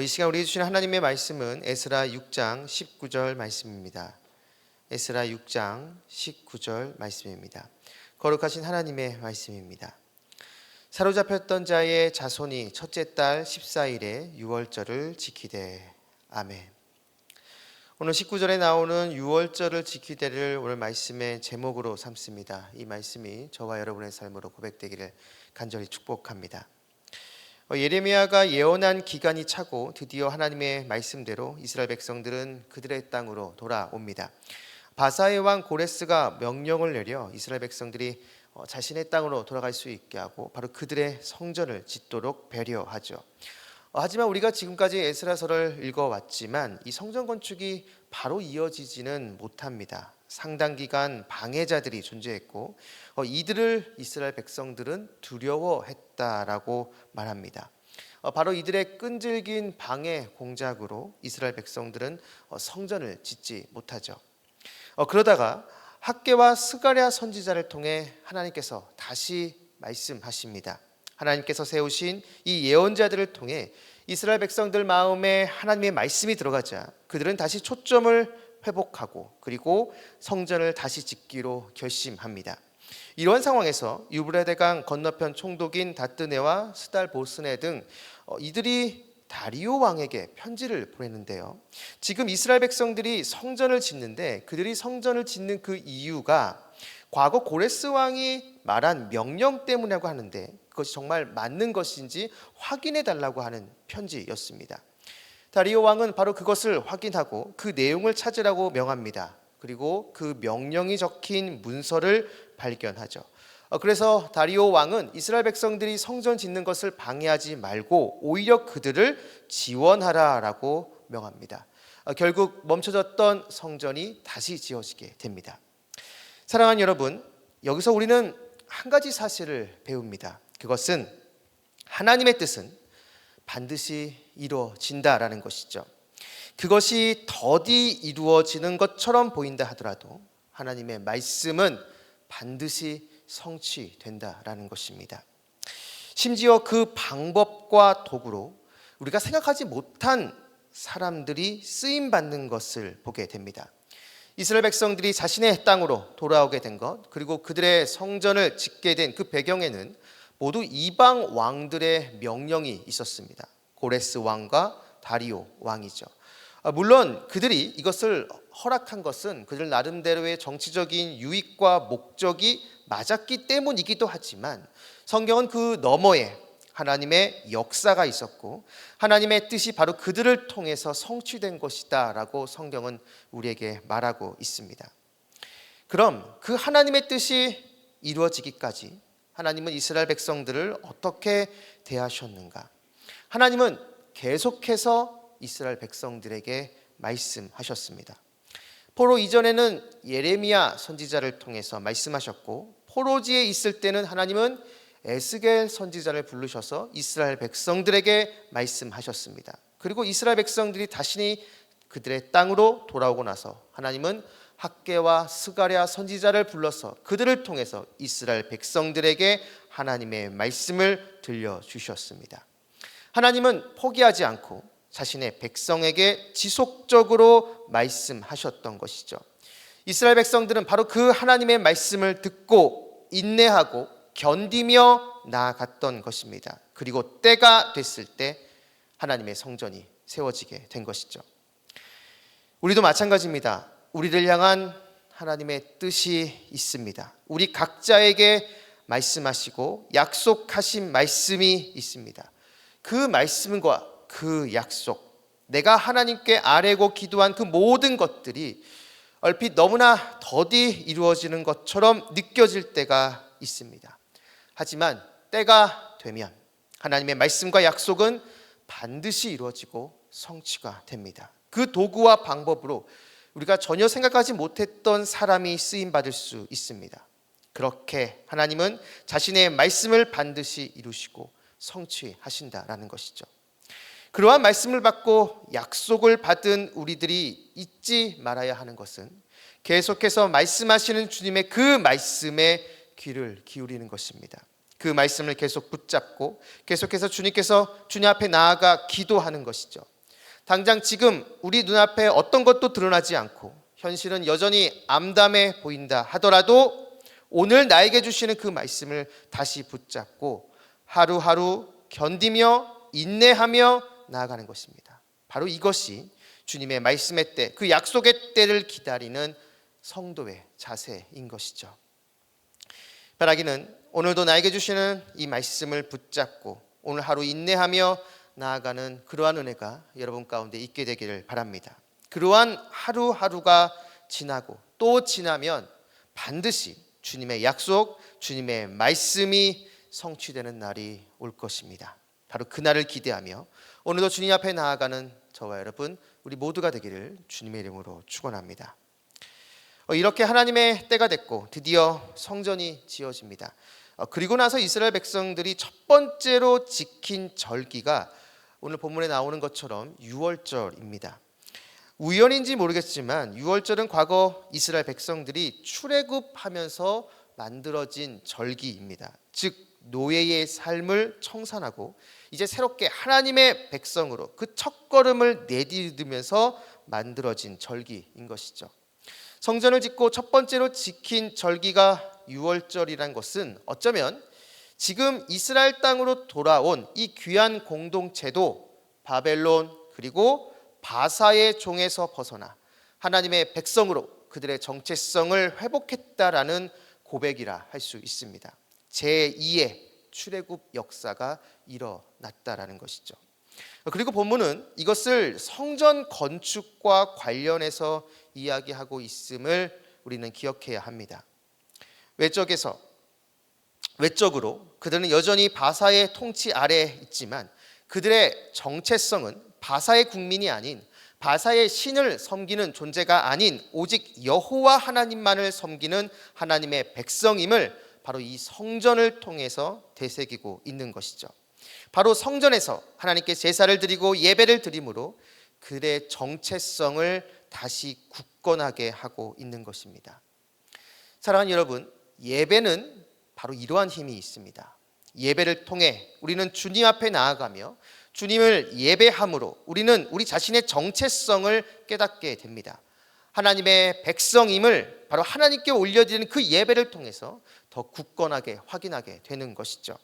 이 시간 우리 주신 하나님의 말씀은 에스라 6장 19절 말씀입니다. 에스라 6장 19절 말씀입니다. 거룩하신 하나님의 말씀입니다. 사로잡혔던 자의 자손이 첫째 달 14일에 유월절을 지키되. 아멘. 오늘 19절에 나오는 유월절을 지키되를 오늘 말씀의 제목으로 삼습니다. 이 말씀이 저와 여러분의 삶으로 고백되기를 간절히 축복합니다. 예레미야가 예언한 기간이 차고 드디어 하나님의 말씀대로 이스라엘 백성들은 그들의 땅으로 돌아옵니다. 바사의 왕 고레스가 명령을 내려 이스라엘 백성들이 자신의 땅으로 돌아갈 수 있게 하고 바로 그들의 성전을 짓도록 배려하죠. 하지만 우리가 지금까지 에스라서를 읽어왔지만 이 성전 건축이 바로 이어지지는 못합니다. 상당 기간 방해자들이 존재했고 이들을 이스라엘 백성들은 두려워했다라고 말합니다. 바로 이들의 끈질긴 방해 공작으로 이스라엘 백성들은 성전을 짓지 못하죠. 그러다가 학개와 스가랴 선지자를 통해 하나님께서 다시 말씀하십니다. 하나님께서 세우신 이 예언자들을 통해 이스라엘 백성들 마음에 하나님의 말씀이 들어가자 그들은 다시 초점을 회복하고 그리고 성전을 다시 짓기로 결심합니다. 이러한 상황에서 유브라데강 건너편 총독인 다뜨네와 스달보스네 등 이들이 다리오 왕에게 편지를 보냈는데요. 지금 이스라엘 백성들이 성전을 짓는데 그들이 성전을 짓는 그 이유가 과거 고레스 왕이 말한 명령 때문이라고 하는데 그것이 정말 맞는 것인지 확인해 달라고 하는 편지였습니다. 다리오 왕은 바로 그것을 확인하고 그 내용을 찾으라고 명합니다. 그리고 그 명령이 적힌 문서를 발견하죠. 그래서 다리오 왕은 이스라엘 백성들이 성전 짓는 것을 방해하지 말고 오히려 그들을 지원하라라고 명합니다. 결국 멈춰졌던 성전이 다시 지어지게 됩니다. 사랑하는 여러분, 여기서 우리는 한 가지 사실을 배웁니다. 그것은 하나님의 뜻은 반드시 이루어진다라는 것이죠. 그것이 더디 이루어지는 것처럼 보인다 하더라도 하나님의 말씀은 반드시 성취된다라는 것입니다. 심지어 그 방법과 도구로 우리가 생각하지 못한 사람들이 쓰임 받는 것을 보게 됩니다. 이스라엘 백성들이 자신의 땅으로 돌아오게 된 것, 그리고 그들의 성전을 짓게 된 그 배경에는 모두 이방 왕들의 명령이 있었습니다. 고레스 왕과 다리오 왕이죠. 물론 그들이 이것을 허락한 것은 그들 나름대로의 정치적인 유익과 목적이 맞았기 때문이기도 하지만 성경은 그 너머에 하나님의 역사가 있었고 하나님의 뜻이 바로 그들을 통해서 성취된 것이다 라고 성경은 우리에게 말하고 있습니다. 그럼 그 하나님의 뜻이 이루어지기까지 하나님은 이스라엘 백성들을 어떻게 대하셨는가? 하나님은 계속해서 이스라엘 백성들에게 말씀하셨습니다. 포로 이전에는 예레미야 선지자를 통해서 말씀하셨고 포로지에 있을 때는 하나님은 에스겔 선지자를 부르셔서 이스라엘 백성들에게 말씀하셨습니다. 그리고 이스라엘 백성들이 다시 그들의 땅으로 돌아오고 나서 하나님은 학개와 스가랴 선지자를 불러서 그들을 통해서 이스라엘 백성들에게 하나님의 말씀을 들려주셨습니다. 하나님은 포기하지 않고 자신의 백성에게 지속적으로 말씀하셨던 것이죠. 이스라엘 백성들은 바로 그 하나님의 말씀을 듣고 인내하고 견디며 나아갔던 것입니다. 그리고 때가 됐을 때 하나님의 성전이 세워지게 된 것이죠. 우리도 마찬가지입니다. 우리를 향한 하나님의 뜻이 있습니다. 우리 각자에게 말씀하시고 약속하신 말씀이 있습니다. 그 말씀과 그 약속, 내가 하나님께 아뢰고 기도한 그 모든 것들이 얼핏 너무나 더디 이루어지는 것처럼 느껴질 때가 있습니다. 하지만 때가 되면 하나님의 말씀과 약속은 반드시 이루어지고 성취가 됩니다. 그 도구와 방법으로 우리가 전혀 생각하지 못했던 사람이 쓰임받을 수 있습니다. 그렇게 하나님은 자신의 말씀을 반드시 이루시고 성취하신다라는 것이죠. 그러한 말씀을 받고 약속을 받은 우리들이 잊지 말아야 하는 것은 계속해서 말씀하시는 주님의 그 말씀에 귀를 기울이는 것입니다. 그 말씀을 계속 붙잡고 계속해서 주님 앞에 나아가 기도하는 것이죠. 당장 지금 우리 눈앞에 어떤 것도 드러나지 않고 현실은 여전히 암담해 보인다 하더라도 오늘 나에게 주시는 그 말씀을 다시 붙잡고 하루하루 견디며 인내하며 나아가는 것입니다. 바로 이것이 주님의 말씀의 때, 그 약속의 때를 기다리는 성도의 자세인 것이죠. 바라기는 오늘도 나에게 주시는 이 말씀을 붙잡고 오늘 하루 인내하며 나아가는 그러한 은혜가 여러분 가운데 있게 되기를 바랍니다. 그러한 하루하루가 지나고 또 지나면 반드시 주님의 약속, 주님의 말씀이 성취되는 날이 올 것입니다. 바로 그날을 기대하며 오늘도 주님 앞에 나아가는 저와 여러분 우리 모두가 되기를 주님의 이름으로 축원합니다. 이렇게 하나님의 때가 됐고 드디어 성전이 지어집니다. 그리고 나서 이스라엘 백성들이 첫 번째로 지킨 절기가 오늘 본문에 나오는 것처럼 유월절입니다. 우연인지 모르겠지만 유월절은 과거 이스라엘 백성들이 출애굽하면서 만들어진 절기입니다. 즉 노예의 삶을 청산하고 이제 새롭게 하나님의 백성으로 그 첫걸음을 내디디면서 만들어진 절기인 것이죠. 성전을 짓고 첫 번째로 지킨 절기가 유월절이란 것은 어쩌면 지금 이스라엘 땅으로 돌아온 이 귀한 공동체도 바벨론 그리고 바사의 종에서 벗어나 하나님의 백성으로 그들의 정체성을 회복했다라는 고백이라 할 수 있습니다. 제2의 출애굽 역사가 일어났다라는 것이죠. 그리고 본문은 이것을 성전 건축과 관련해서 이야기하고 있음을 우리는 기억해야 합니다. 외적으로 그들은 여전히 바사의 통치 아래에 있지만 그들의 정체성은 바사의 국민이 아닌 바사의 신을 섬기는 존재가 아닌 오직 여호와 하나님만을 섬기는 하나님의 백성임을 바로 이 성전을 통해서 되새기고 있는 것이죠. 바로 성전에서 하나님께 제사를 드리고 예배를 드림으로 그들의 정체성을 다시 굳건하게 하고 있는 것입니다. 사랑하는 여러분, 예배는 바로 이러한 힘이 있습니다. 예배를 통해 우리는 주님 앞에 나아가며 주님을 예배함으로 우리는 우리 자신의 정체성을 깨닫게 됩니다. 하나님의 백성임을 바로 하나님께 올려드리는 그 예배를 통해서 더 굳건하게 확인하게 되는 것이죠.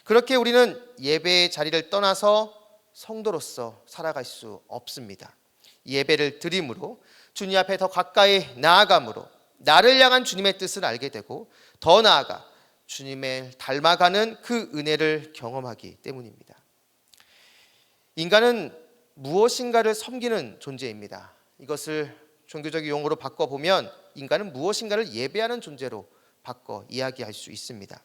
그렇게 우리는 예배의 자리를 떠나서 성도로서 살아갈 수 없습니다. 예배를 드림으로 주님 앞에 더 가까이 나아감으로 나를 향한 주님의 뜻을 알게 되고 더 나아가 주님을 닮아가는 그 은혜를 경험하기 때문입니다. 인간은 무엇인가를 섬기는 존재입니다. 이것을 종교적인 용어로 바꿔보면 인간은 무엇인가를 예배하는 존재로 바꿔 이야기할 수 있습니다.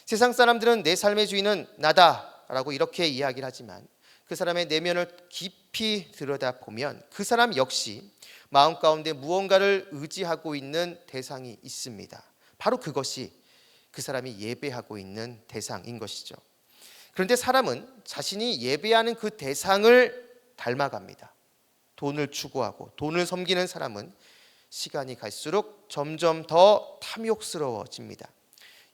세상 사람들은 내 삶의 주인은 나다라고 이렇게 이야기를 하지만 그 사람의 내면을 깊이 들여다보면 그 사람 역시 마음 가운데 무언가를 의지하고 있는 대상이 있습니다. 바로 그것이 그 사람이 예배하고 있는 대상인 것이죠. 그런데 사람은 자신이 예배하는 그 대상을 닮아갑니다. 돈을 추구하고 돈을 섬기는 사람은 시간이 갈수록 점점 더 탐욕스러워집니다.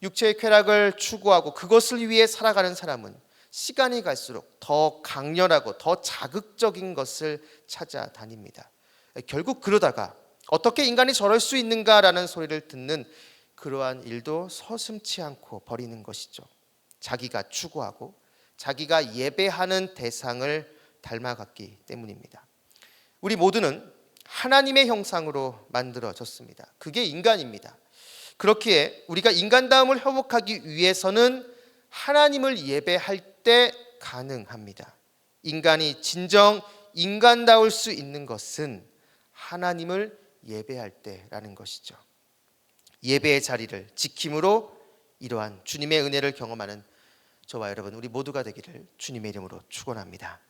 육체의 쾌락을 추구하고 그것을 위해 살아가는 사람은 시간이 갈수록 더 강렬하고 더 자극적인 것을 찾아다닙니다. 결국 그러다가 어떻게 인간이 저럴 수 있는가라는 소리를 듣는 그러한 일도 서슴지 않고 버리는 것이죠. 자기가 추구하고 자기가 예배하는 대상을 닮아갔기 때문입니다. 우리 모두는 하나님의 형상으로 만들어졌습니다. 그게 인간입니다. 그렇기에 우리가 인간다움을 회복하기 위해서는 하나님을 예배할 때 가능합니다. 인간이 진정 인간다울 수 있는 것은 하나님을 예배할 때라는 것이죠. 예배의 자리를 지킴으로 이러한 주님의 은혜를 경험하는 저와 여러분 우리 모두가 되기를 주님의 이름으로 축원합니다.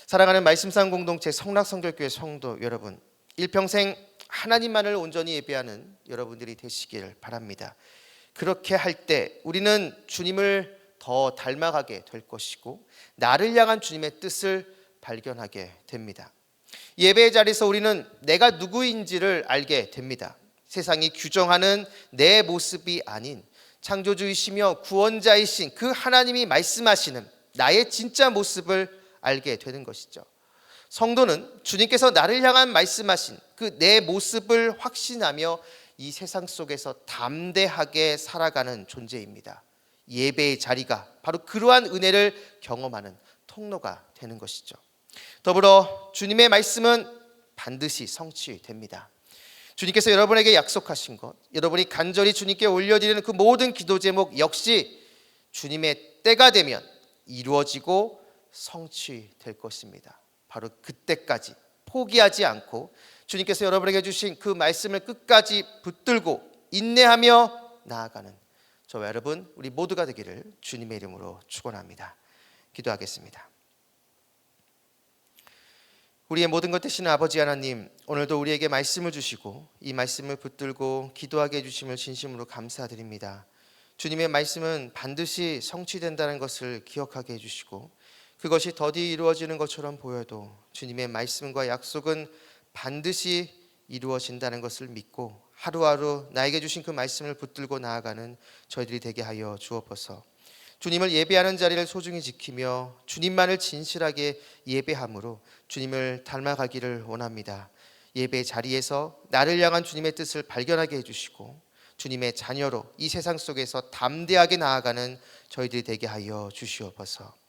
사랑하는 말씀상 공동체 성락성결교회 성도 여러분, 일평생 하나님만을 온전히 예배하는 여러분들이 되시길 바랍니다. 그렇게 할 때 우리는 주님을 더 닮아가게 될 것이고 나를 향한 주님의 뜻을 발견하게 됩니다. 예배의 자리에서 우리는 내가 누구인지를 알게 됩니다. 세상이 규정하는 내 모습이 아닌 창조주이시며 구원자이신 그 하나님이 말씀하시는 나의 진짜 모습을 알게 되는 것이죠. 성도는 주님께서 나를 향한 말씀하신 그 내 모습을 확신하며 이 세상 속에서 담대하게 살아가는 존재입니다. 예배의 자리가 바로 그러한 은혜를 경험하는 통로가 되는 것이죠. 더불어 주님의 말씀은 반드시 성취됩니다. 주님께서 여러분에게 약속하신 것, 여러분이 간절히 주님께 올려드리는 그 모든 기도 제목 역시 주님의 때가 되면 이루어지고 성취될 것입니다. 바로 그때까지 포기하지 않고 주님께서 여러분에게 주신 그 말씀을 끝까지 붙들고 인내하며 나아가는 저와 여러분 우리 모두가 되기를 주님의 이름으로 축원합니다. 기도하겠습니다. 우리의 모든 것 되시는 아버지 하나님, 오늘도 우리에게 말씀을 주시고 이 말씀을 붙들고 기도하게 해주심을 진심으로 감사드립니다. 주님의 말씀은 반드시 성취된다는 것을 기억하게 해주시고 그것이 더디 이루어지는 것처럼 보여도 주님의 말씀과 약속은 반드시 이루어진다는 것을 믿고 하루하루 나에게 주신 그 말씀을 붙들고 나아가는 저희들이 되게 하여 주옵소서. 주님을 예배하는 자리를 소중히 지키며 주님만을 진실하게 예배함으로 주님을 닮아가기를 원합니다. 예배 자리에서 나를 향한 주님의 뜻을 발견하게 해주시고 주님의 자녀로 이 세상 속에서 담대하게 나아가는 저희들이 되게 하여 주시옵소서.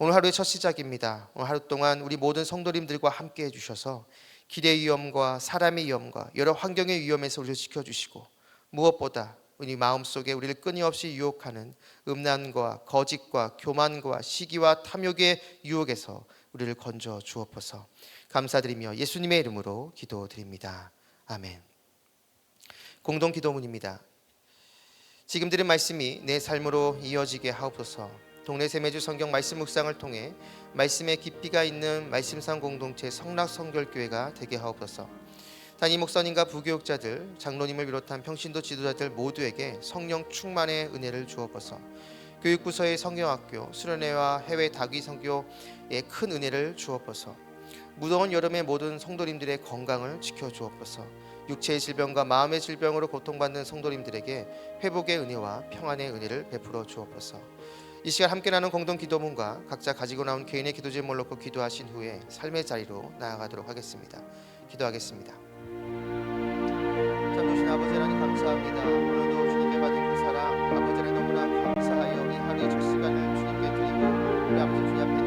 오늘 하루의 첫 시작입니다. 오늘 하루 동안 우리 모든 성도님들과 함께 해주셔서 길의 위험과 사람의 위험과 여러 환경의 위험에서 우리를 지켜주시고 무엇보다 우리 마음속에 우리를 끊임없이 유혹하는 음란과 거짓과 교만과 시기와 탐욕의 유혹에서 우리를 건져 주옵소서. 감사드리며 예수님의 이름으로 기도드립니다. 아멘. 공동 기도문입니다. 지금 들은 말씀이 내 삶으로 이어지게 하옵소서. 동네 세매주 성경 말씀 묵상을 통해 말씀의 깊이가 있는 말씀상 공동체 성락성결교회가 되게 하옵소서. 담임 목사님과 부교육자들, 장로님을 비롯한 평신도 지도자들 모두에게 성령 충만의 은혜를 주옵소서. 교육부서의 성경학교, 수련회와 해외 다귀 선교에 큰 은혜를 주옵소서. 무더운 여름의 모든 성도님들의 건강을 지켜주옵소서. 육체의 질병과 마음의 질병으로 고통받는 성도님들에게 회복의 은혜와 평안의 은혜를 베풀어 주옵소서. 이 시간 함께 나눈 공동 기도문과 각자 가지고 나온 개인의 기도 제목을 놓고 기도하신 후에 삶의 자리로 나아가도록 하겠습니다. 기도하겠습니다. 참 주신 아버지 하나님 감사합니다. 오늘도 주님께 받은 그 사랑 아버지 하나님 너무나 감사하여 이 하루의 첫 시간을 주님께 드리고 우리 아버지 주님 앞에